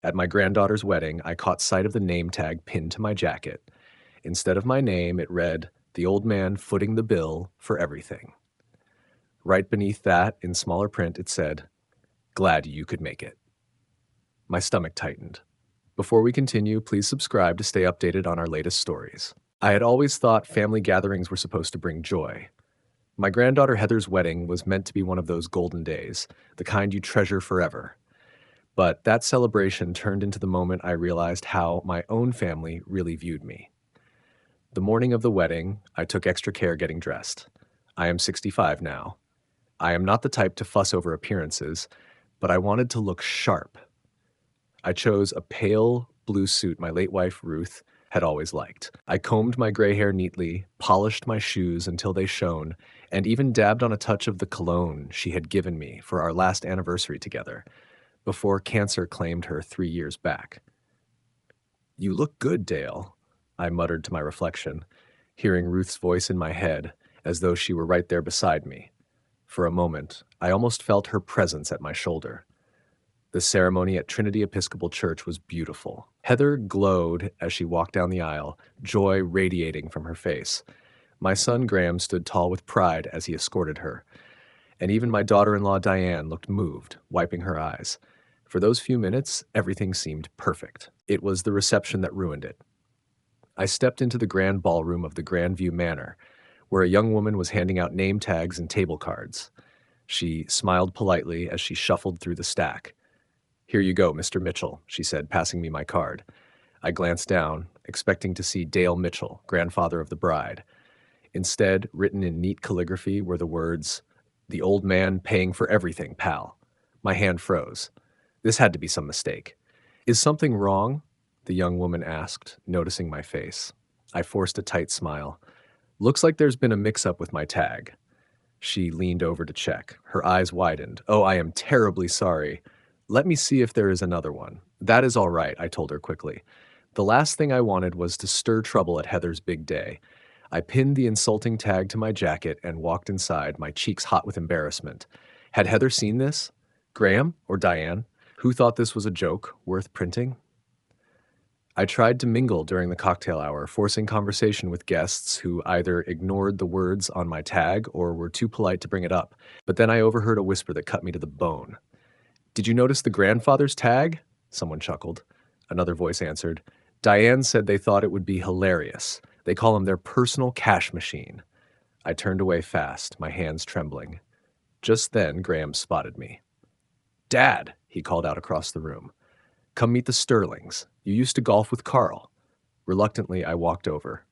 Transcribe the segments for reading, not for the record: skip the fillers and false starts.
At my granddaughter's wedding, I caught sight of the name tag pinned to my jacket. Instead of my name, it read, "The old man footing the bill for everything." Right beneath that, in smaller print, it said, "Glad you could make it." My stomach tightened. Before we continue, please subscribe to stay updated on our latest stories. I had always thought family gatherings were supposed to bring joy. My granddaughter Heather's wedding was meant to be one of those golden days, the kind you treasure forever. But that celebration turned into the moment I realized how my own family really viewed me. The morning of the wedding, I took extra care getting dressed. I am 65 now. I am not the type to fuss over appearances, but I wanted to look sharp. I chose a pale blue suit my late wife, Ruth, had always liked. I combed my gray hair neatly, polished my shoes until they shone, and even dabbed on a touch of the cologne she had given me for our last anniversary together, before cancer claimed her 3 years back. "You look good, Dale," I muttered to my reflection, hearing Ruth's voice in my head as though she were right there beside me. For a moment, I almost felt her presence at my shoulder. The ceremony at Trinity Episcopal Church was beautiful. Heather glowed as she walked down the aisle, joy radiating from her face. My son Graham stood tall with pride as he escorted her, and even my daughter-in-law Diane looked moved, wiping her eyes. For those few minutes, everything seemed perfect. It was the reception that ruined it. I stepped into the grand ballroom of the Grandview Manor, where a young woman was handing out name tags and table cards. She smiled politely as she shuffled through the stack. "Here you go, Mr. Mitchell," she said, passing me my card. I glanced down, expecting to see Dale Mitchell, grandfather of the bride. Instead, written in neat calligraphy were the words, "The old man paying for everything, pal." My hand froze. This had to be some mistake. "Is something wrong?" the young woman asked, noticing my face. I forced a tight smile. "Looks like there's been a mix-up with my tag." She leaned over to check. Her eyes widened. "Oh, I am terribly sorry. Let me see if there is another one." "That is all right," I told her quickly. The last thing I wanted was to stir trouble at Heather's big day. I pinned the insulting tag to my jacket and walked inside, my cheeks hot with embarrassment. Had Heather seen this? Graham or Diane? Who thought this was a joke worth printing? I tried to mingle during the cocktail hour, forcing conversation with guests who either ignored the words on my tag or were too polite to bring it up. But then I overheard a whisper that cut me to the bone. "Did you notice the grandfather's tag?" Someone chuckled. Another voice answered. "Diane said they thought it would be hilarious. They call him their personal cash machine." I turned away fast, my hands trembling. Just then, Graham spotted me. "Dad," he called out across the room. "Come meet the Sterlings. You used to golf with Carl." Reluctantly, I walked over.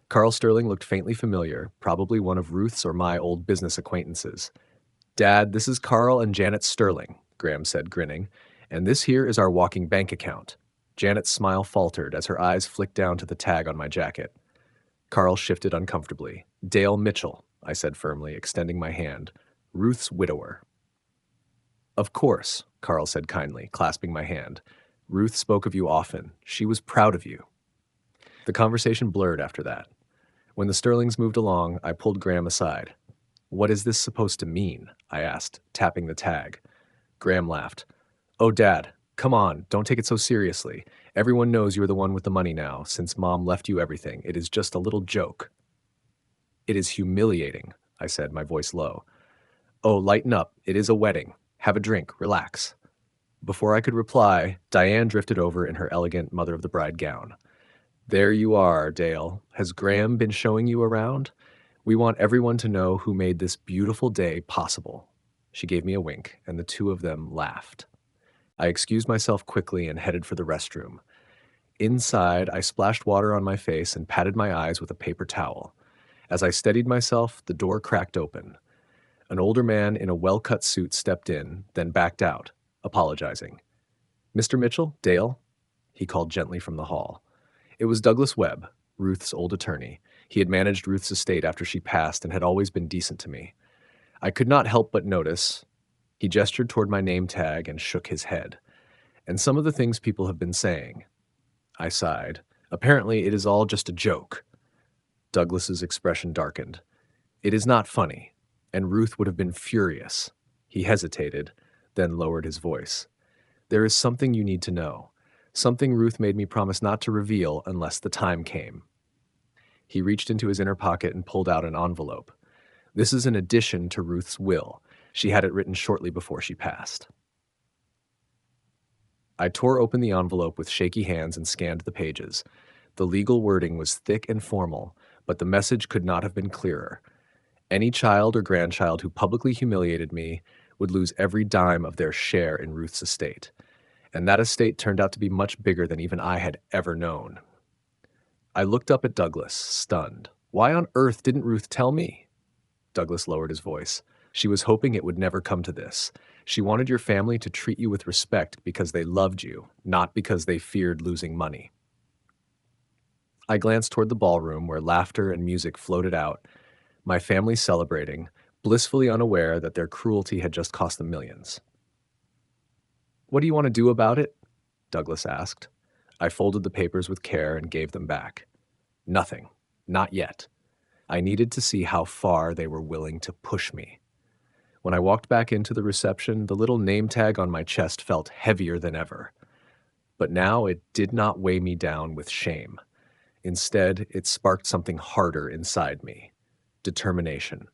Carl Sterling looked faintly familiar, probably one of Ruth's or my old business acquaintances. "Dad, this is Carl and Janet Sterling," Graham said, grinning, "and this here is our walking bank account." Janet's smile faltered as her eyes flicked down to the tag on my jacket. Carl shifted uncomfortably. "Dale Mitchell," I said firmly, extending my hand. "Ruth's widower." "Of course," Carl said kindly, clasping my hand. "Ruth spoke of you often. She was proud of you." The conversation blurred after that. When the Sterlings moved along, I pulled Graham aside. "What is this supposed to mean?" I asked, tapping the tag. Graham laughed. "Oh, Dad, come on, don't take it so seriously. Everyone knows you're the one with the money now, since Mom left you everything. It is just a little joke." "It is humiliating," I said, my voice low. "Oh, lighten up. It is a wedding. Have a drink. Relax." Before I could reply, Diane drifted over in her elegant mother-of-the-bride gown. "There you are, Dale. Has Graham been showing you around? We want everyone to know who made this beautiful day possible." She gave me a wink, and the two of them laughed. I excused myself quickly and headed for the restroom. Inside, I splashed water on my face and patted my eyes with a paper towel. As I steadied myself, the door cracked open. An older man in a well-cut suit stepped in, then backed out, apologizing. "Mr. Mitchell, Dale?" he called gently from the hall. It was Douglas Webb, Ruth's old attorney. He had managed Ruth's estate after she passed and had always been decent to me. I could not help but notice. He gestured toward my name tag and shook his head. "And some of the things people have been saying." I sighed. "Apparently it is all just a joke." Douglas's expression darkened. "It is not funny, and Ruth would have been furious." He hesitated, then lowered his voice. There is something you need to know. Something Ruth made me promise not to reveal unless the time came. He reached into his inner pocket and pulled out an envelope. This is an addition to Ruth's will. She had it written shortly before she passed. I tore open the envelope with shaky hands and scanned the pages. The legal wording was thick and formal, but the message could not have been clearer. Any child or grandchild who publicly humiliated me would lose every dime of their share in Ruth's estate. And that estate turned out to be much bigger than even I had ever known. I looked up at Douglas, stunned. Why on earth didn't Ruth tell me? Douglas lowered his voice. She was hoping it would never come to this. She wanted your family to treat you with respect because they loved you, not because they feared losing money. I glanced toward the ballroom where laughter and music floated out, my family celebrating, blissfully unaware that their cruelty had just cost them millions. What do you want to do about it? Douglas asked. I folded the papers with care and gave them back. Nothing. Not yet. I needed to see how far they were willing to push me. When I walked back into the reception, the little name tag on my chest felt heavier than ever. But now it did not weigh me down with shame. Instead, it sparked something harder inside me. Determination.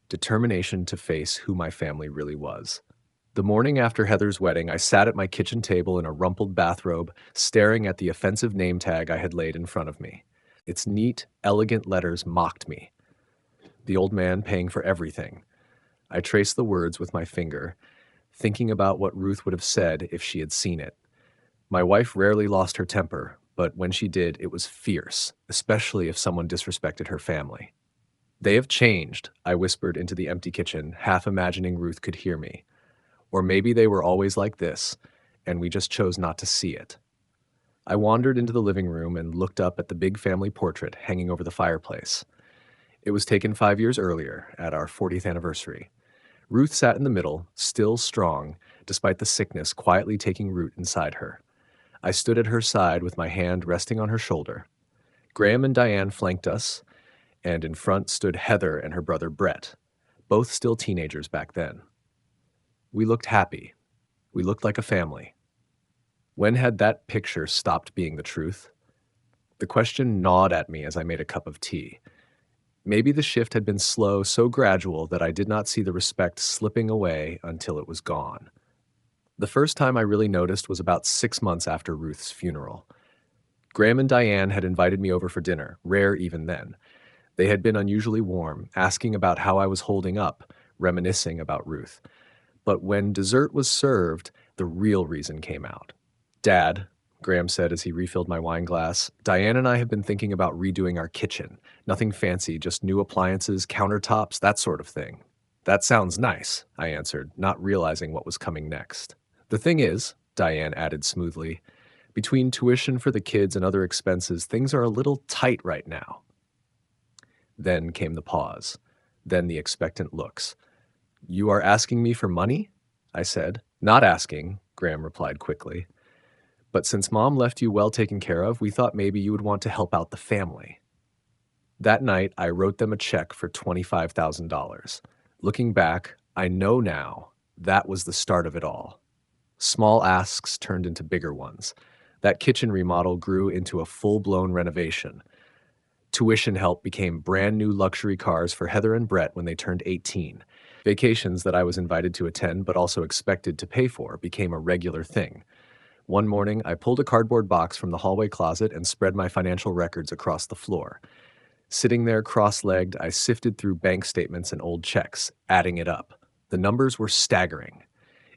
Determination to face who my family really was. The morning after Heather's wedding, I sat at my kitchen table in a rumpled bathrobe, staring at the offensive name tag I had laid in front of me. Its neat, elegant letters mocked me. The old man paying for everything. I traced the words with my finger, thinking about what Ruth would have said if she had seen it. My wife rarely lost her temper, but when she did, it was fierce, especially if someone disrespected her family. They have changed, I whispered into the empty kitchen, half imagining Ruth could hear me. Or maybe they were always like this, and we just chose not to see it. I wandered into the living room and looked up at the big family portrait hanging over the fireplace. It was taken 5 years earlier, at our 40th anniversary. Ruth sat in the middle, still strong, despite the sickness quietly taking root inside her. I stood at her side with my hand resting on her shoulder. Graham and Diane flanked us, and in front stood Heather and her brother Brett, both still teenagers back then. We looked happy. We looked like a family. When had that picture stopped being the truth? The question gnawed at me as I made a cup of tea. Maybe the shift had been slow, so gradual that I did not see the respect slipping away until it was gone. The first time I really noticed was about 6 months after Ruth's funeral. Graham and Diane had invited me over for dinner, rare even then. They had been unusually warm, asking about how I was holding up, reminiscing about Ruth. But when dessert was served, the real reason came out. Dad, Graham said as he refilled my wine glass, Diane and I have been thinking about redoing our kitchen. Nothing fancy, just new appliances, countertops, that sort of thing. That sounds nice, I answered, not realizing what was coming next. The thing is, Diane added smoothly, between tuition for the kids and other expenses, things are a little tight right now. Then came the pause. Then the expectant looks. You are asking me for money? I said. Not asking, Graham replied quickly. But since Mom left you well taken care of, we thought maybe you would want to help out the family. That night, I wrote them a check for $25,000. Looking back, I know now that was the start of it all. Small asks turned into bigger ones. That kitchen remodel grew into a full-blown renovation. Tuition help became brand new luxury cars for Heather and Brett when they turned 18. Vacations that I was invited to attend but also expected to pay for became a regular thing. One morning, I pulled a cardboard box from the hallway closet and spread my financial records across the floor. Sitting there cross-legged, I sifted through bank statements and old checks, adding it up. The numbers were staggering.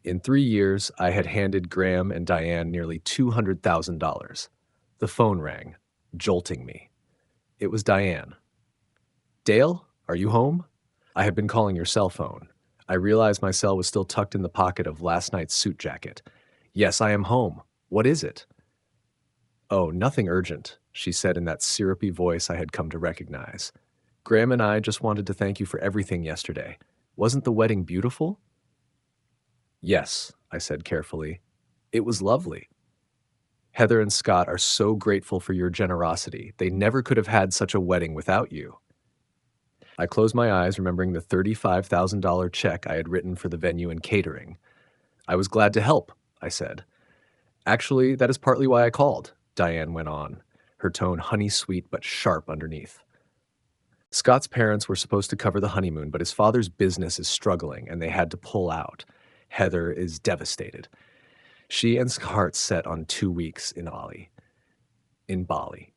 In 3 years, I had handed Graham and Diane nearly $200,000. The phone rang, jolting me. It was Diane. Dale, are you home? I had been calling your cell phone. I realized my cell was still tucked in the pocket of last night's suit jacket. Yes, I am home. What is it? Oh, nothing urgent, she said in that syrupy voice I had come to recognize. Graham and I just wanted to thank you for everything yesterday. Wasn't the wedding beautiful? Yes, I said carefully. It was lovely. Heather and Scott are so grateful for your generosity. They never could have had such a wedding without you. I closed my eyes, remembering the $35,000 check I had written for the venue and catering. I was glad to help, I said. Actually, that is partly why I called, Diane went on, her tone honey-sweet but sharp underneath. Scott's parents were supposed to cover the honeymoon, but his father's business is struggling and they had to pull out. Heather is devastated. She and Scott set on 2 weeks in Bali. In Bali.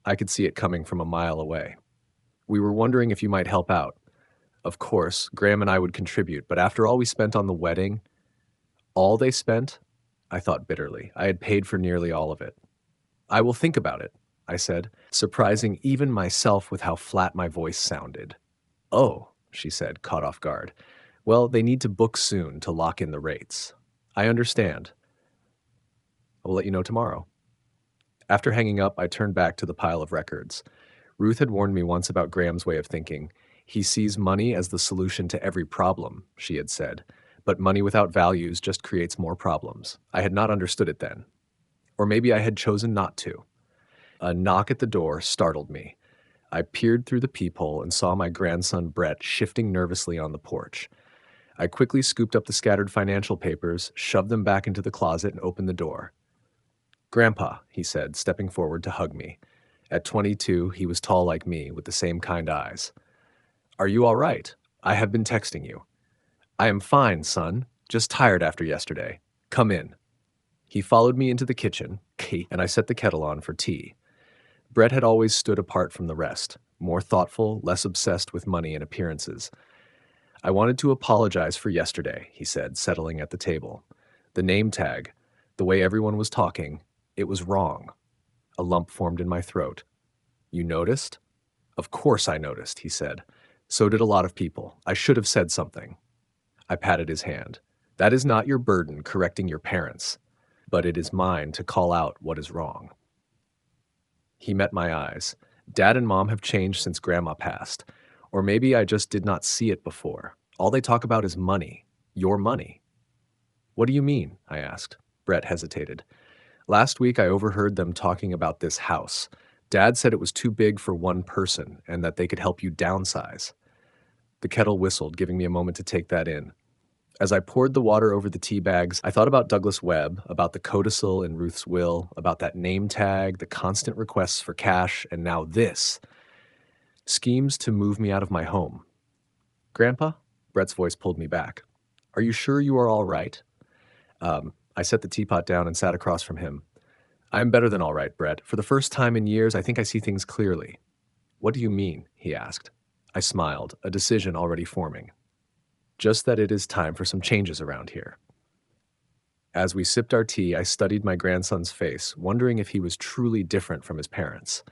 I could see it coming from a mile away. We were wondering if you might help out. Of course, Graham and I would contribute, but after all we spent on the wedding, all they spent? I thought bitterly. I had paid for nearly all of it. I will think about it, I said, surprising even myself with how flat my voice sounded. Oh, she said, caught off guard. Well, they need to book soon to lock in the rates. I understand. I will let you know tomorrow. After hanging up, I turned back to the pile of records. Ruth had warned me once about Graham's way of thinking. He sees money as the solution to every problem, she had said. But money without values just creates more problems. I had not understood it then. Or maybe I had chosen not to. A knock at the door startled me. I peered through the peephole and saw my grandson Brett shifting nervously on the porch. I quickly scooped up the scattered financial papers, shoved them back into the closet, and opened the door. Grandpa, he said, stepping forward to hug me. At 22, he was tall like me, with the same kind eyes. Are you all right? I have been texting you. I am fine, son. Just tired after yesterday. Come in. He followed me into the kitchen, and I set the kettle on for tea. Brett had always stood apart from the rest, more thoughtful, less obsessed with money and appearances. I wanted to apologize for yesterday, he said, settling at the table. The name tag, the way everyone was talking, it was wrong. A lump formed in my throat. You noticed? Of course I noticed, he said. So did a lot of people. I should have said something. I patted his hand. That is not your burden, correcting your parents, but it is mine to call out what is wrong. He met my eyes. Dad and Mom have changed since Grandma passed. Or maybe I just did not see it before. All they talk about is money. Your money. What do you mean? I asked. Brett hesitated. Last week I overheard them talking about this house. Dad said it was too big for one person and that they could help you downsize. The kettle whistled, giving me a moment to take that in. As I poured the water over the tea bags, I thought about Douglas Webb, about the codicil in Ruth's will, about that name tag, the constant requests for cash, and now this. Schemes to move me out of my home. Grandpa? Brett's voice pulled me back. Are you sure you are all right? I set the teapot down and sat across from him. I'm better than all right, Brett. For the first time in years, I think I see things clearly. What do you mean? He asked. I smiled, a decision already forming. Just that it is time for some changes around here. As we sipped our tea, I studied my grandson's face, wondering if he was truly different from his parents,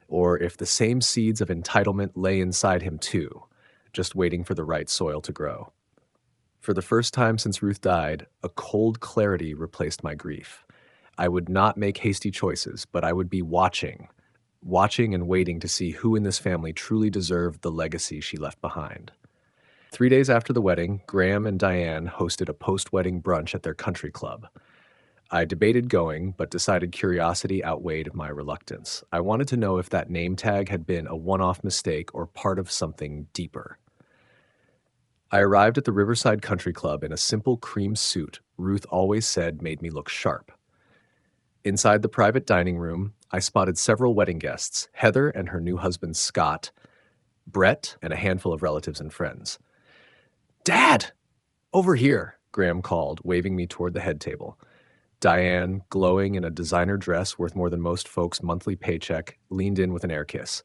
or if the same seeds of entitlement lay inside him too, just waiting for the right soil to grow. For the first time since Ruth died, a cold clarity replaced my grief. I would not make hasty choices, but I would be watching and waiting to see who in this family truly deserved the legacy she left behind. 3 days after the wedding, Graham and Diane hosted a post-wedding brunch at their country club. I debated going, but decided curiosity outweighed my reluctance. I wanted to know if that name tag had been a one-off mistake or part of something deeper. I arrived at the Riverside Country Club in a simple cream suit Ruth always said made me look sharp. Inside the private dining room, I spotted several wedding guests, Heather and her new husband Scott, Brett, and a handful of relatives and friends. Dad! Over here, Graham called, waving me toward the head table. Diane, glowing in a designer dress worth more than most folks' monthly paycheck, leaned in with an air kiss.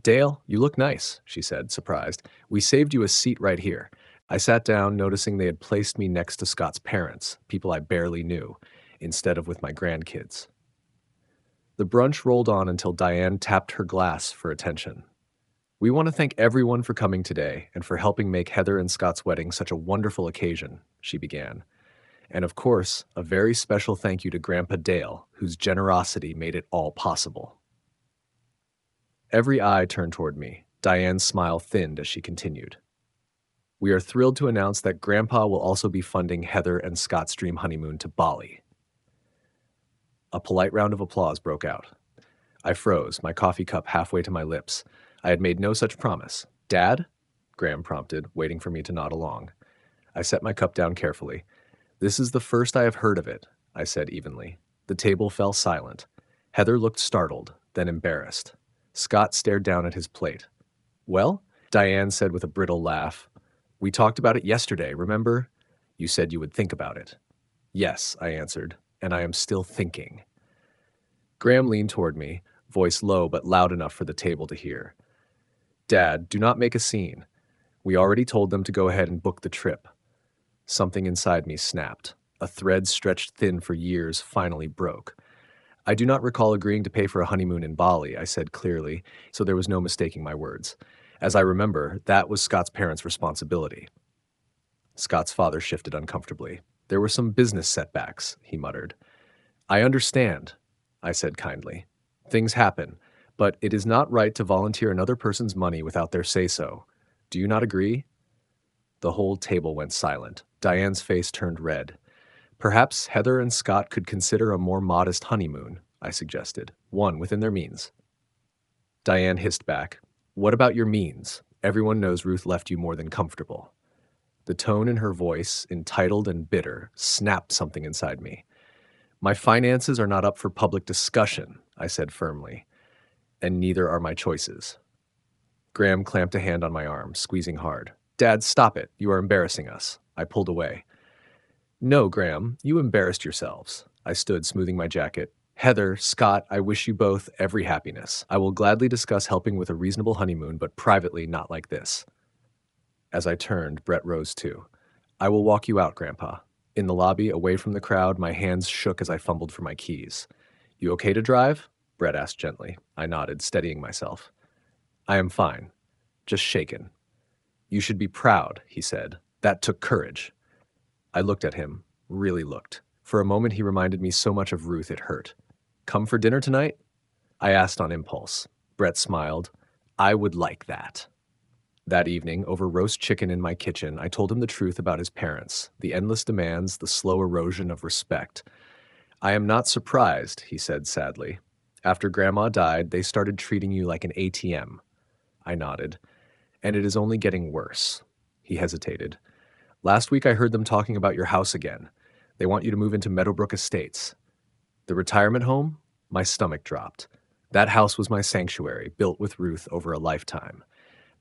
Dale, you look nice, she said, surprised. We saved you a seat right here. I sat down, noticing they had placed me next to Scott's parents, people I barely knew, instead of with my grandkids. The brunch rolled on until Diane tapped her glass for attention. We want to thank everyone for coming today and for helping make Heather and Scott's wedding such a wonderful occasion, she began. And of course, a very special thank you to Grandpa Dale, whose generosity made it all possible. Every eye turned toward me. Diane's smile thinned as she continued. We are thrilled to announce that Grandpa will also be funding Heather and Scott's dream honeymoon to Bali. A polite round of applause broke out. I froze, my coffee cup halfway to my lips. I had made no such promise. Dad? Graham prompted, waiting for me to nod along. I set my cup down carefully. This is the first I have heard of it. I said evenly. The table fell silent. Heather looked startled, then embarrassed. Scott stared down at his plate. Well, Diane said with a brittle laugh, we talked about it yesterday, remember? You said you would think about it. Yes, I answered, and I am still thinking. Graham leaned toward me, voice low but loud enough for the table to hear. Dad, do not make a scene. We already told them to go ahead and book the trip. Something inside me snapped. A thread stretched thin for years finally broke. I do not recall agreeing to pay for a honeymoon in Bali, I said clearly, so there was no mistaking my words. As I remember, that was Scott's parents' responsibility. Scott's father shifted uncomfortably. There were some business setbacks, he muttered. I understand, I said kindly. Things happen, but it is not right to volunteer another person's money without their say-so. Do you not agree? The whole table went silent. Diane's face turned red. Perhaps Heather and Scott could consider a more modest honeymoon, I suggested, one within their means. Diane hissed back, What about your means? Everyone knows Ruth left you more than comfortable. The tone in her voice, entitled and bitter, snapped something inside me. My finances are not up for public discussion, I said firmly, and neither are my choices. Graham clamped a hand on my arm, squeezing hard. Dad, stop it. You are embarrassing us. I pulled away. No, Graham, you embarrassed yourselves. I stood, smoothing my jacket. Heather, Scott, I wish you both every happiness. I will gladly discuss helping with a reasonable honeymoon, but privately, not like this. As I turned, Brett rose too. I will walk you out, Grandpa. In the lobby, away from the crowd, my hands shook as I fumbled for my keys. You okay to drive? Brett asked gently. I nodded, steadying myself. I am fine. Just shaken. You should be proud, he said. That took courage. I looked at him, really looked. For a moment he reminded me so much of Ruth it hurt. Come for dinner tonight? I asked on impulse. Brett smiled. I would like that. That evening, over roast chicken in my kitchen, I told him the truth about his parents, the endless demands, the slow erosion of respect. I am not surprised, he said sadly. After Grandma died, they started treating you like an ATM. I nodded. And it is only getting worse. He hesitated. Last week I heard them talking about your house again. They want you to move into Meadowbrook Estates. The retirement home? My stomach dropped. That house was my sanctuary, built with Ruth over a lifetime.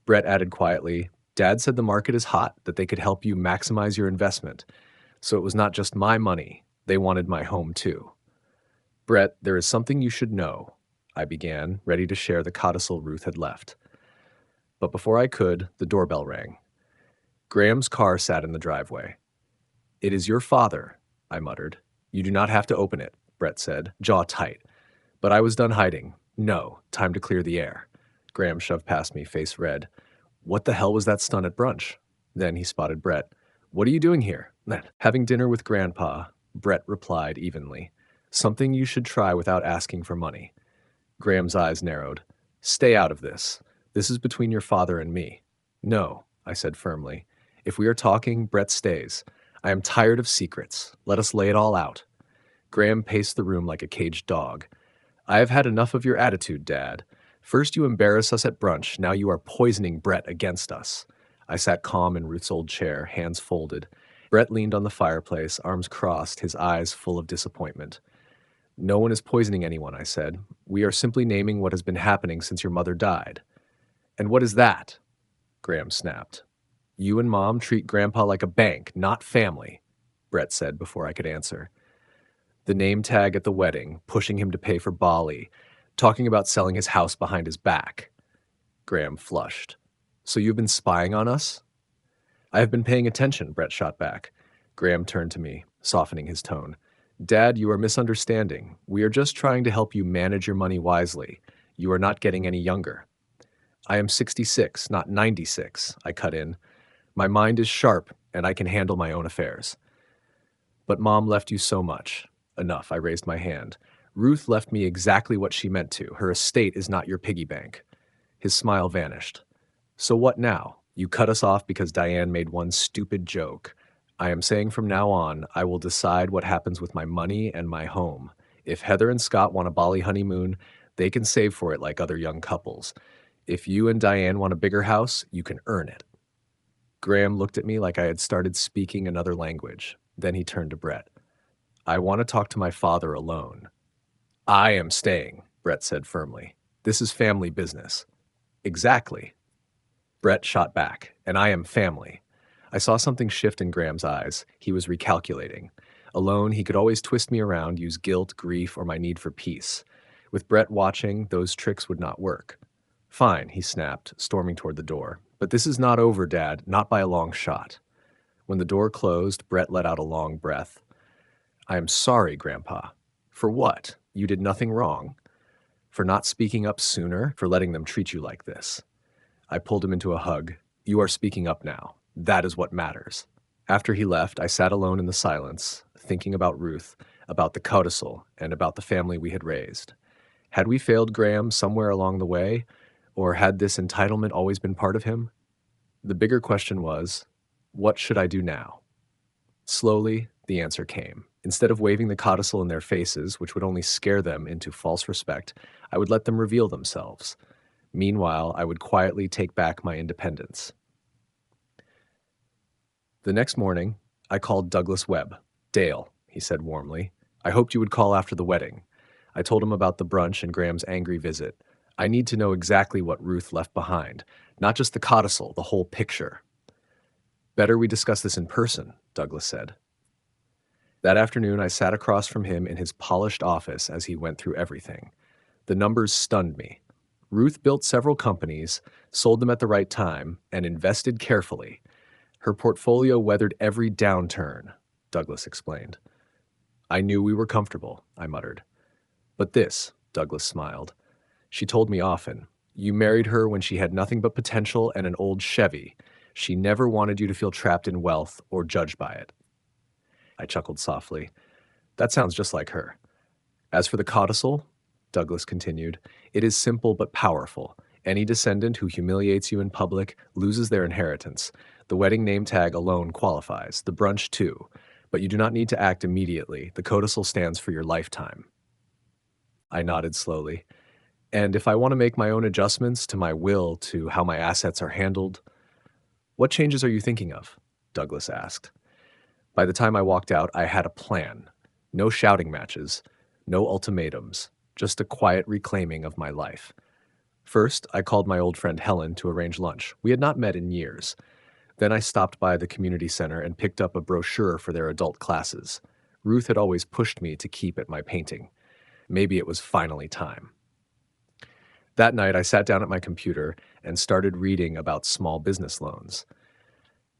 Brett added quietly, Dad said the market is hot, that they could help you maximize your investment. So it was not just my money. They wanted my home too. Brett, there is something you should know, I began, ready to share the codicil Ruth had left. But before I could, the doorbell rang. Graham's car sat in the driveway. It is your father, I muttered. You do not have to open it, Brett said, jaw tight. But I was done hiding. No, time to clear the air. Graham shoved past me, face red. What the hell was that stunt at brunch? Then he spotted Brett. What are you doing here? Having dinner with Grandpa, Brett replied evenly. Something you should try without asking for money. Graham's eyes narrowed. Stay out of this. This is between your father and me. No, I said firmly. If we are talking, Brett stays. I am tired of secrets. Let us lay it all out. Graham paced the room like a caged dog. I have had enough of your attitude, Dad. First you embarrass us at brunch, now you are poisoning Brett against us. I sat calm in Ruth's old chair, hands folded. Brett leaned on the fireplace, arms crossed, his eyes full of disappointment. No one is poisoning anyone, I said. We are simply naming what has been happening since your mother died. And what is that? Graham snapped. You and Mom treat Grandpa like a bank, not family, Brett said before I could answer. The name tag at the wedding, pushing him to pay for Bali, talking about selling his house behind his back. Graham flushed. So you've been spying on us? I have been paying attention, Brett shot back. Graham turned to me, softening his tone. Dad, you are misunderstanding. We are just trying to help you manage your money wisely. You are not getting any younger. I am 66, not 96, I cut in. My mind is sharp, and I can handle my own affairs. But Mom left you so much. Enough, I raised my hand. Ruth left me exactly what she meant to. Her estate is not your piggy bank. His smile vanished. So what now? You cut us off because Diane made one stupid joke. I am saying from now on, I will decide what happens with my money and my home. If Heather and Scott want a Bali honeymoon, they can save for it like other young couples. If you and Diane want a bigger house, you can earn it. Graham looked at me like I had started speaking another language. Then he turned to Brett. I want to talk to my father alone. I am staying, Brett said firmly. This is family business. Exactly. Brett shot back, and I am family. I saw something shift in Graham's eyes. He was recalculating. Alone, he could always twist me around, use guilt, grief, or my need for peace. With Brett watching, those tricks would not work. Fine, he snapped, storming toward the door. But this is not over, Dad, not by a long shot. When the door closed, Brett let out a long breath. I am sorry, Grandpa. For what? You did nothing wrong. For not speaking up sooner, for letting them treat you like this. I pulled him into a hug. You are speaking up now. That is what matters. After he left, I sat alone in the silence, thinking about Ruth, about the codicil, and about the family we had raised. Had we failed Graham somewhere along the way, or had this entitlement always been part of him? The bigger question was, what should I do now? Slowly, the answer came. Instead of waving the codicil in their faces, which would only scare them into false respect, I would let them reveal themselves. Meanwhile, I would quietly take back my independence. The next morning, I called Douglas Webb. Dale, he said warmly. I hoped you would call after the wedding. I told him about the brunch and Graham's angry visit. I need to know exactly what Ruth left behind, not just the codicil, the whole picture. Better we discuss this in person, Douglas said. That afternoon, I sat across from him in his polished office as he went through everything. The numbers stunned me. Ruth built several companies, sold them at the right time, and invested carefully. Her portfolio weathered every downturn, Douglas explained. I knew we were comfortable, I muttered. But this, Douglas smiled. She told me often, you married her when she had nothing but potential and an old Chevy. She never wanted you to feel trapped in wealth or judged by it. I chuckled softly. That sounds just like her. As for the codicil, Douglas continued, it is simple but powerful. Any descendant who humiliates you in public loses their inheritance. The wedding name tag alone qualifies, the brunch too. But you do not need to act immediately. The codicil stands for your lifetime. I nodded slowly. And if I want to make my own adjustments to my will, to how my assets are handled, what changes are you thinking of? Douglas asked. By the time I walked out, I had a plan. No shouting matches, no ultimatums, just a quiet reclaiming of my life. First, I called my old friend Helen to arrange lunch. We had not met in years. Then I stopped by the community center and picked up a brochure for their adult classes. Ruth had always pushed me to keep at my painting. Maybe it was finally time. That night, I sat down at my computer and started reading about small business loans.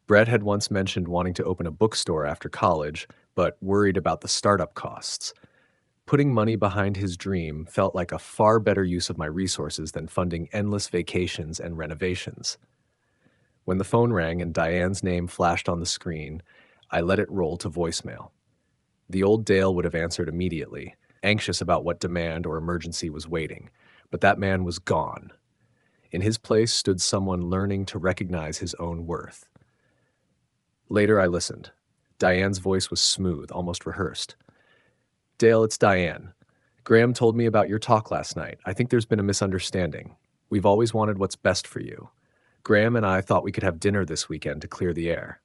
Brett had once mentioned wanting to open a bookstore after college, but worried about the startup costs. Putting money behind his dream felt like a far better use of my resources than funding endless vacations and renovations. When the phone rang and Diane's name flashed on the screen, I let it roll to voicemail. The old Dale would have answered immediately, anxious about what demand or emergency was waiting, but that man was gone. In his place stood someone learning to recognize his own worth. Later, I listened. Diane's voice was smooth, almost rehearsed. Dale, it's Diane. Graham told me about your talk last night. I think there's been a misunderstanding. We've always wanted what's best for you. Graham and I thought we could have dinner this weekend to clear the air.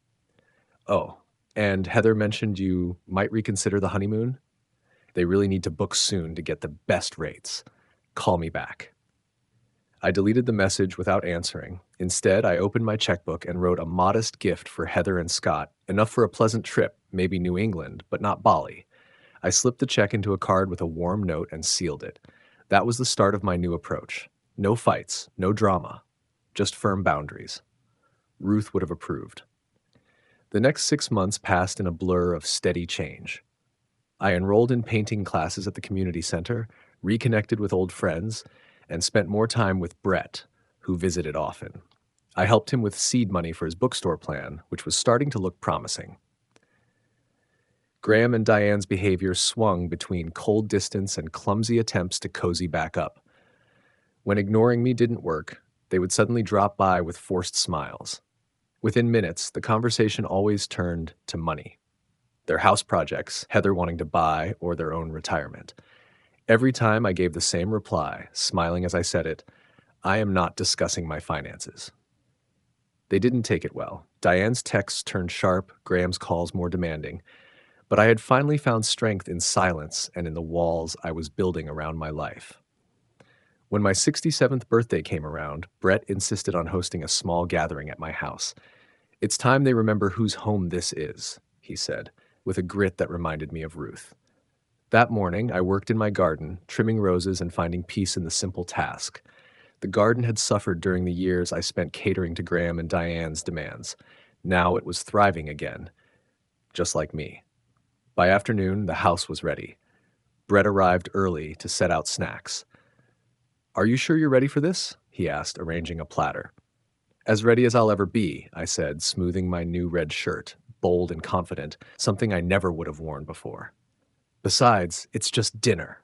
Oh, and Heather mentioned you might reconsider the honeymoon? They really need to book soon to get the best rates. Call me back. I deleted the message without answering. Instead, I opened my checkbook and wrote a modest gift for Heather and Scott, enough for a pleasant trip, maybe New England, but not Bali. I slipped the check into a card with a warm note and sealed it. That was the start of my new approach. No fights, no drama, just firm boundaries. Ruth would have approved. The next 6 months passed in a blur of steady change. I enrolled in painting classes at the community center, reconnected with old friends, and spent more time with Brett, who visited often. I helped him with seed money for his bookstore plan, which was starting to look promising. Graham and Diane's behavior swung between cold distance and clumsy attempts to cozy back up. When ignoring me didn't work, they would suddenly drop by with forced smiles. Within minutes, the conversation always turned to money. Their house projects, Heather wanting to buy, or their own retirement. Every time I gave the same reply, smiling as I said it, I am not discussing my finances. They didn't take it well. Diane's texts turned sharp, Graham's calls more demanding. But I had finally found strength in silence and in the walls I was building around my life. When my 67th birthday came around, Brett insisted on hosting a small gathering at my house. "It's time they remember whose home this is," he said, with a grit that reminded me of Ruth. That morning, I worked in my garden, trimming roses and finding peace in the simple task. The garden had suffered during the years I spent catering to Graham and Diane's demands. Now it was thriving again, just like me. By afternoon, the house was ready. Brett arrived early to set out snacks. "Are you sure you're ready for this?" he asked, arranging a platter. "As ready as I'll ever be," I said, smoothing my new red shirt, bold and confident, something I never would have worn before. "Besides, it's just dinner."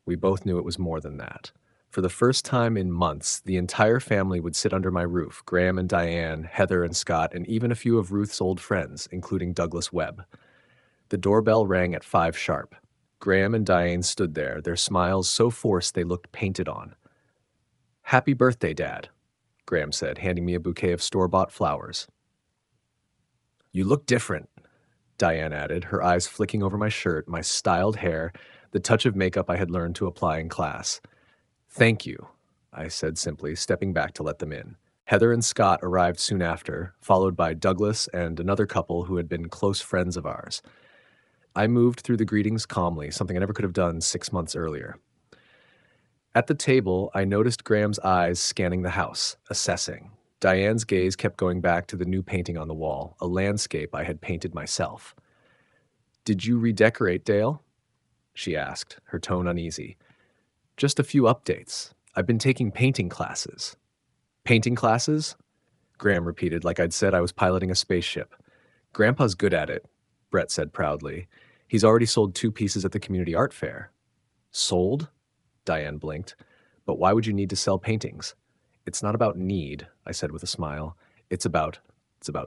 We both knew it was more than that. For the first time in months, the entire family would sit under my roof: Graham and Diane, Heather and Scott, and even a few of Ruth's old friends, including Douglas Webb. The doorbell rang at 5 sharp. Graham and Diane stood there, their smiles so forced they looked painted on. "Happy birthday, Dad," Graham said, handing me a bouquet of store-bought flowers. "You look different," Diane added, her eyes flicking over my shirt, my styled hair, the touch of makeup I had learned to apply in class. "Thank you," I said simply, stepping back to let them in. Heather and Scott arrived soon after, followed by Douglas and another couple who had been close friends of ours. I moved through the greetings calmly, something I never could have done 6 months earlier. At the table, I noticed Graham's eyes scanning the house, assessing. Diane's gaze kept going back to the new painting on the wall, a landscape I had painted myself. "Did you redecorate, Dale?" she asked, her tone uneasy. "Just a few updates. I've been taking painting classes." "Painting classes?" Graham repeated, like I'd said I was piloting a spaceship. "Grandpa's good at it," Brett said proudly. "He's already sold 2 pieces at the community art fair." "Sold?" Diane blinked. "But why would you need to sell paintings?" "It's not about need," I said with a smile. It's about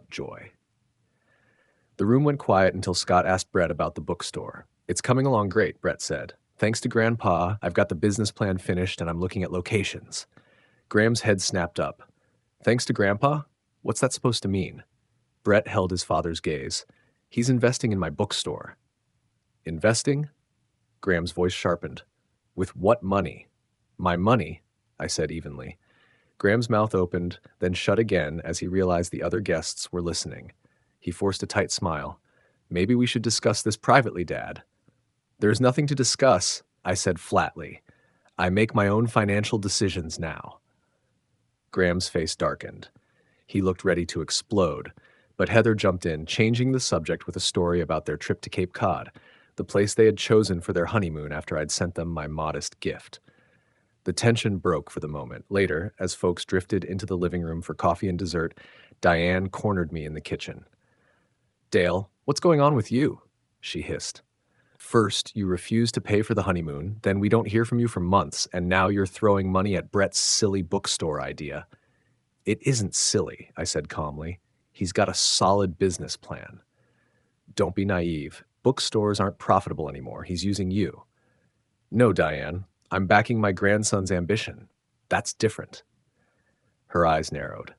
joy." The room went quiet until Scott asked Brett about the bookstore. "It's coming along great," Brett said. "Thanks to Grandpa, I've got the business plan finished and I'm looking at locations." Graham's head snapped up. "Thanks to Grandpa? What's that supposed to mean?" Brett held his father's gaze. "He's investing in my bookstore." "Investing?" Graham's voice sharpened. "With what money?" "My money," I said evenly. Graham's mouth opened, then shut again as he realized the other guests were listening. He forced a tight smile. "Maybe we should discuss this privately, Dad." "There's nothing to discuss," I said flatly. "I make my own financial decisions now." Graham's face darkened. He looked ready to explode, but Heather jumped in, changing the subject with a story about their trip to Cape Cod, the place they had chosen for their honeymoon after I'd sent them my modest gift. The tension broke for the moment. Later, as folks drifted into the living room for coffee and dessert, Diane cornered me in the kitchen. "Dale, what's going on with you?" she hissed. "First, you refuse to pay for the honeymoon, then we don't hear from you for months, and now you're throwing money at Brett's silly bookstore idea." "It isn't silly," I said calmly. "He's got a solid business plan." "Don't be naive. Bookstores aren't profitable anymore. He's using you." "No, Diane. I'm backing my grandson's ambition. That's different." Her eyes narrowed.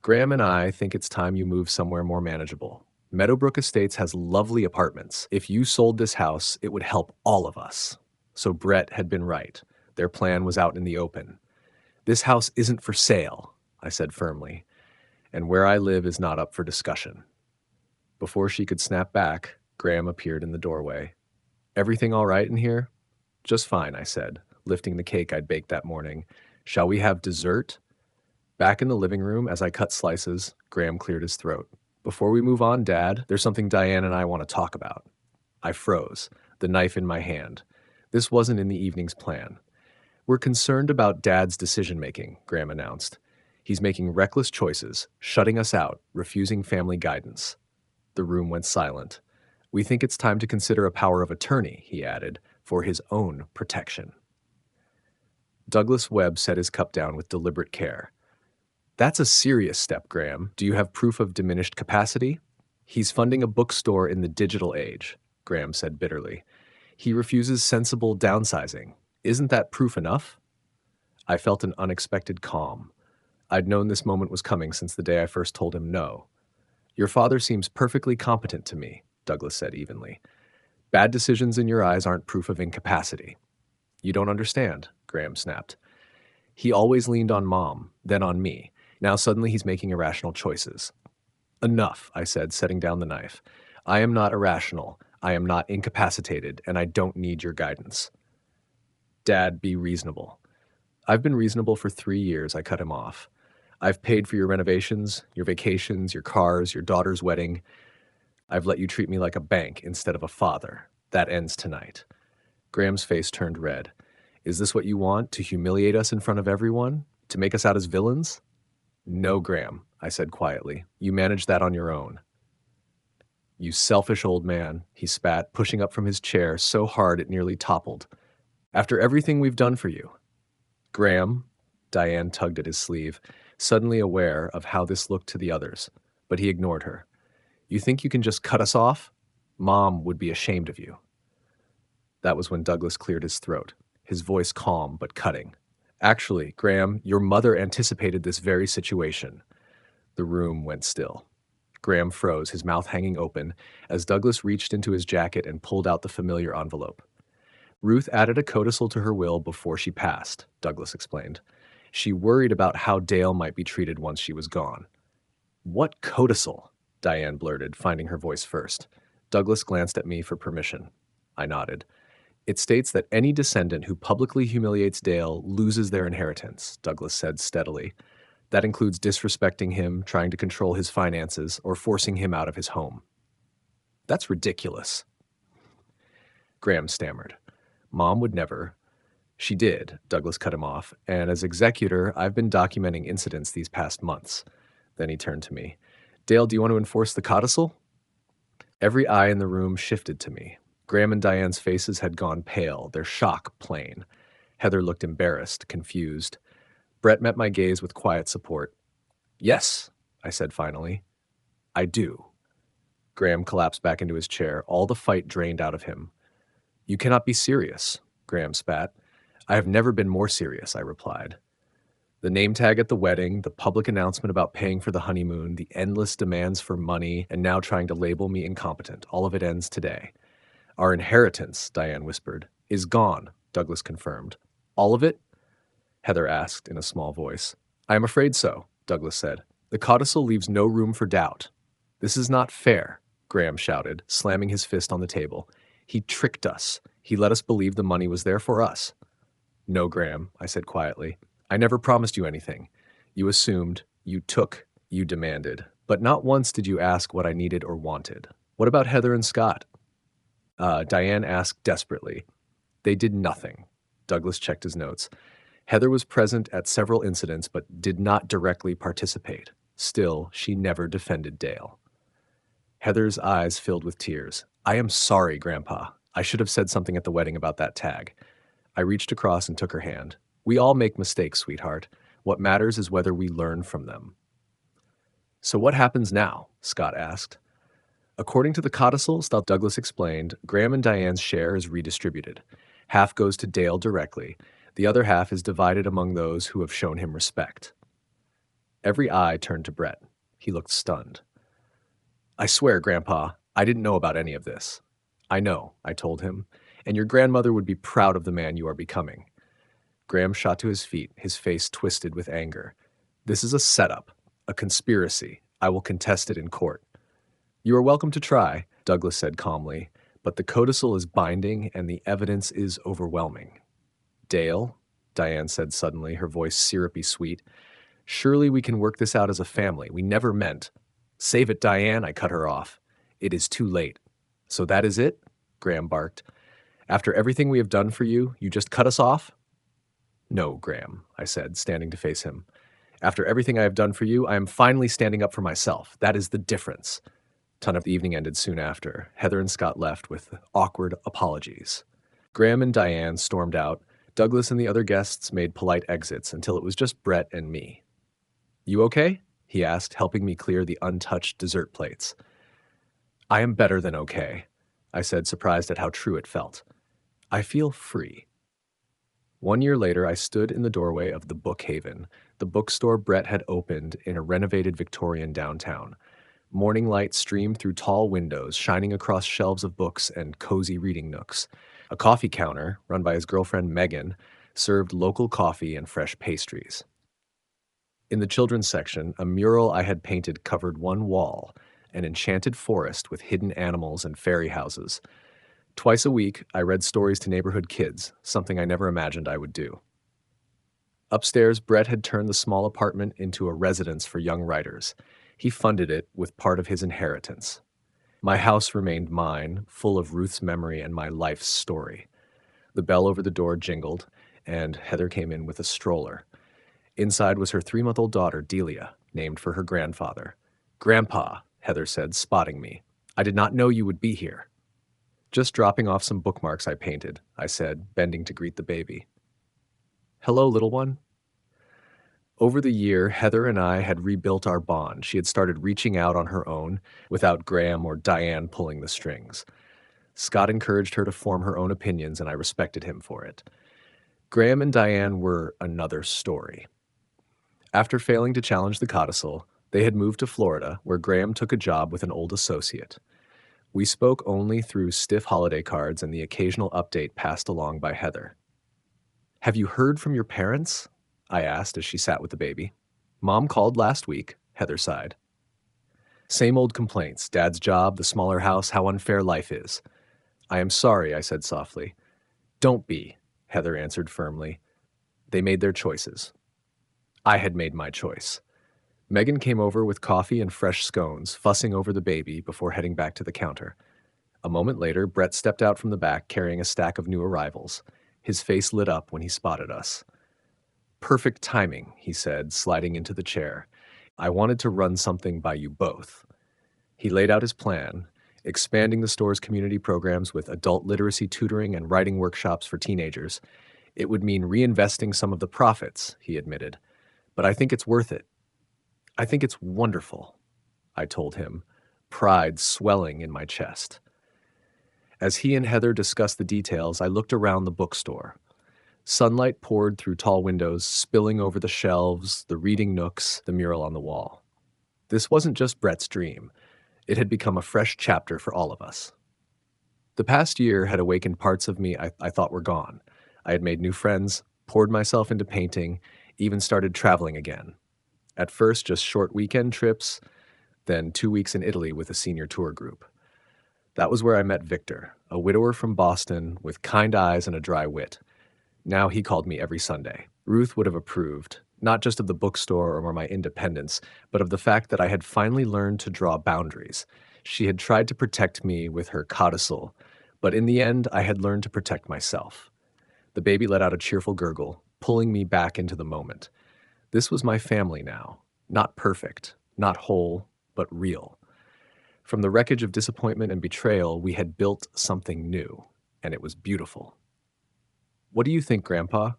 "Graham and I think it's time you move somewhere more manageable. Meadowbrook Estates has lovely apartments. If you sold this house, it would help all of us." So Brett had been right. Their plan was out in the open. "This house isn't for sale," I said firmly, "and where I live is not up for discussion." Before she could snap back, Graham appeared in the doorway. "Everything all right in here?" "Just fine," I said, lifting the cake I'd baked that morning. "Shall we have dessert?" Back in the living room, as I cut slices, Graham cleared his throat. "Before we move on, Dad, there's something Diane and I want to talk about." I froze, the knife in my hand. This wasn't in the evening's plan. "We're concerned about Dad's decision-making," Graham announced. "He's making reckless choices, shutting us out, refusing family guidance." The room went silent. "We think it's time to consider a power of attorney," he added, "for his own protection." Douglas Webb set his cup down with deliberate care. "That's a serious step, Graham. Do you have proof of diminished capacity?" "He's funding a bookstore in the digital age," Graham said bitterly. "He refuses sensible downsizing. Isn't that proof enough?" I felt an unexpected calm. I'd known this moment was coming since the day I first told him no. "Your father seems perfectly competent to me," Douglas said evenly. Bad decisions in your eyes aren't proof of incapacity. You don't understand, Graham snapped. He always leaned on Mom, then on me. Now suddenly he's making irrational choices. Enough, I said, setting down the knife. I am not irrational. I am not incapacitated, and I don't need your guidance. Dad, be reasonable. I've been reasonable for 3 years, I cut him off. I've paid for your renovations, your vacations, your cars, your daughter's wedding. I've let you treat me like a bank instead of a father. That ends tonight. Graham's face turned red. Is this what you want, to humiliate us in front of everyone? To make us out as villains? No, Graham, I said quietly. You manage that on your own. You selfish old man, he spat, pushing up from his chair so hard it nearly toppled. After everything we've done for you. Graham, Diane tugged at his sleeve, suddenly aware of how this looked to the others, but he ignored her. You think you can just cut us off? Mom would be ashamed of you. That was when Douglas cleared his throat, his voice calm but cutting. Actually, Graham, your mother anticipated this very situation. The room went still. Graham froze, his mouth hanging open, as Douglas reached into his jacket and pulled out the familiar envelope. Ruth added a codicil to her will before she passed, Douglas explained. She worried about how Dale might be treated once she was gone. What codicil? Diane blurted, finding her voice first. Douglas glanced at me for permission. I nodded. It states that any descendant who publicly humiliates Dale loses their inheritance, Douglas said steadily. That includes disrespecting him, trying to control his finances, or forcing him out of his home. That's ridiculous. Graham stammered. Mom would never. She did, Douglas cut him off, and as executor, I've been documenting incidents these past months. Then he turned to me. Dale, do you want to enforce the codicil? Every eye in the room shifted to me. Graham and Diane's faces had gone pale, their shock plain. Heather looked embarrassed, confused. Brett met my gaze with quiet support. Yes, I said finally. I do. Graham collapsed back into his chair, all the fight drained out of him. You cannot be serious, Graham spat. I have never been more serious, I replied. The name tag at the wedding, the public announcement about paying for the honeymoon, the endless demands for money, and now trying to label me incompetent, all of it ends today. Our inheritance, Diane whispered, is gone, Douglas confirmed. All of it? Heather asked in a small voice. I am afraid so, Douglas said. The codicil leaves no room for doubt. This is not fair, Graham shouted, slamming his fist on the table. He tricked us. He let us believe the money was there for us. No, Graham, I said quietly. I never promised you anything. You assumed, you took, you demanded. But not once did you ask what I needed or wanted. What about Heather and Scott? Diane asked desperately. They did nothing. Douglas checked his notes. Heather was present at several incidents but did not directly participate. Still, she never defended Dale. Heather's eyes filled with tears. I am sorry, Grandpa. I should have said something at the wedding about that tag. I reached across and took her hand. We all make mistakes, sweetheart. What matters is whether we learn from them. So what happens now? Scott asked. According to the codicils that Douglas explained, Graham and Diane's share is redistributed. Half goes to Dale directly. The other half is divided among those who have shown him respect. Every eye turned to Brett. He looked stunned. I swear, Grandpa, I didn't know about any of this. I know, I told him, and your grandmother would be proud of the man you are becoming. Graham shot to his feet, his face twisted with anger. This is a setup, a conspiracy. I will contest it in court. You are welcome to try, Douglas said calmly, but the codicil is binding and the evidence is overwhelming. Dale, Diane said suddenly, her voice syrupy sweet, surely we can work this out as a family. We never meant. Save it, Diane, I cut her off. It is too late. So that is it? Graham barked. After everything we have done for you, you just cut us off? No, Graham, I said, standing to face him. After everything I have done for you, I am finally standing up for myself. That is the difference. Ton of the evening ended soon after. Heather and Scott left with awkward apologies. Graham and Diane stormed out. Douglas and the other guests made polite exits until it was just Brett and me. You okay? He asked, helping me clear the untouched dessert plates. I am better than okay, I said, surprised at how true it felt. I feel free. 1 year later, I stood in the doorway of the Bookhaven, the bookstore Brett had opened in a renovated Victorian downtown. Morning light streamed through tall windows, shining across shelves of books and cozy reading nooks. A coffee counter, run by his girlfriend Megan, served local coffee and fresh pastries. In the children's section, a mural I had painted covered one wall, an enchanted forest with hidden animals and fairy houses. Twice a week, I read stories to neighborhood kids, something I never imagined I would do. Upstairs, Brett had turned the small apartment into a residence for young writers. He funded it with part of his inheritance. My house remained mine, full of Ruth's memory and my life's story. The bell over the door jingled, and Heather came in with a stroller. Inside was her 3-month-old daughter, Delia, named for her grandfather. "Grandpa," Heather said, spotting me. "I did not know you would be here." "Just dropping off some bookmarks I painted," I said, bending to greet the baby. "Hello, little one." Over the year, Heather and I had rebuilt our bond. She had started reaching out on her own, without Graham or Diane pulling the strings. Scott encouraged her to form her own opinions, and I respected him for it. Graham and Diane were another story. After failing to challenge the codicil, they had moved to Florida, where Graham took a job with an old associate. We spoke only through stiff holiday cards and the occasional update passed along by Heather. "Have you heard from your parents?" I asked as she sat with the baby. "Mom called last week," Heather sighed. "Same old complaints, Dad's job, the smaller house, how unfair life is." "I am sorry," I said softly. "Don't be," Heather answered firmly. "They made their choices. I had made my choice." Megan came over with coffee and fresh scones, fussing over the baby before heading back to the counter. A moment later, Brett stepped out from the back carrying a stack of new arrivals. His face lit up when he spotted us. "Perfect timing," he said, sliding into the chair. "I wanted to run something by you both." He laid out his plan, expanding the store's community programs with adult literacy tutoring and writing workshops for teenagers. "It would mean reinvesting some of the profits," he admitted. "But I think it's worth it. I think it's wonderful," I told him, pride swelling in my chest. As he and Heather discussed the details, I looked around the bookstore. Sunlight poured through tall windows, spilling over the shelves, the reading nooks, the mural on the wall. This wasn't just Brett's dream. It had become a fresh chapter for all of us. The past year had awakened parts of me I thought were gone. I had made new friends, poured myself into painting, even started traveling again. At first, just short weekend trips, then 2 weeks in Italy with a senior tour group. That was where I met Victor, a widower from Boston with kind eyes and a dry wit. Now he called me every Sunday. Ruth would have approved, not just of the bookstore or my independence, but of the fact that I had finally learned to draw boundaries. She had tried to protect me with her codicil, but in the end, I had learned to protect myself. The baby let out a cheerful gurgle, pulling me back into the moment. This was my family now, not perfect, not whole, but real. From the wreckage of disappointment and betrayal, we had built something new, and it was beautiful. "What do you think, Grandpa?"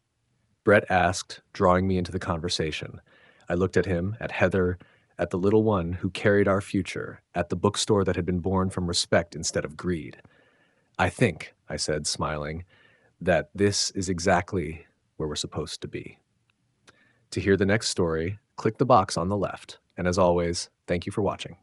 Brett asked, drawing me into the conversation. I looked at him, at Heather, at the little one who carried our future, at the bookstore that had been born from respect instead of greed. "I think," I said, smiling, "that this is exactly where we're supposed to be." To hear the next story, click the box on the left. And as always, thank you for watching.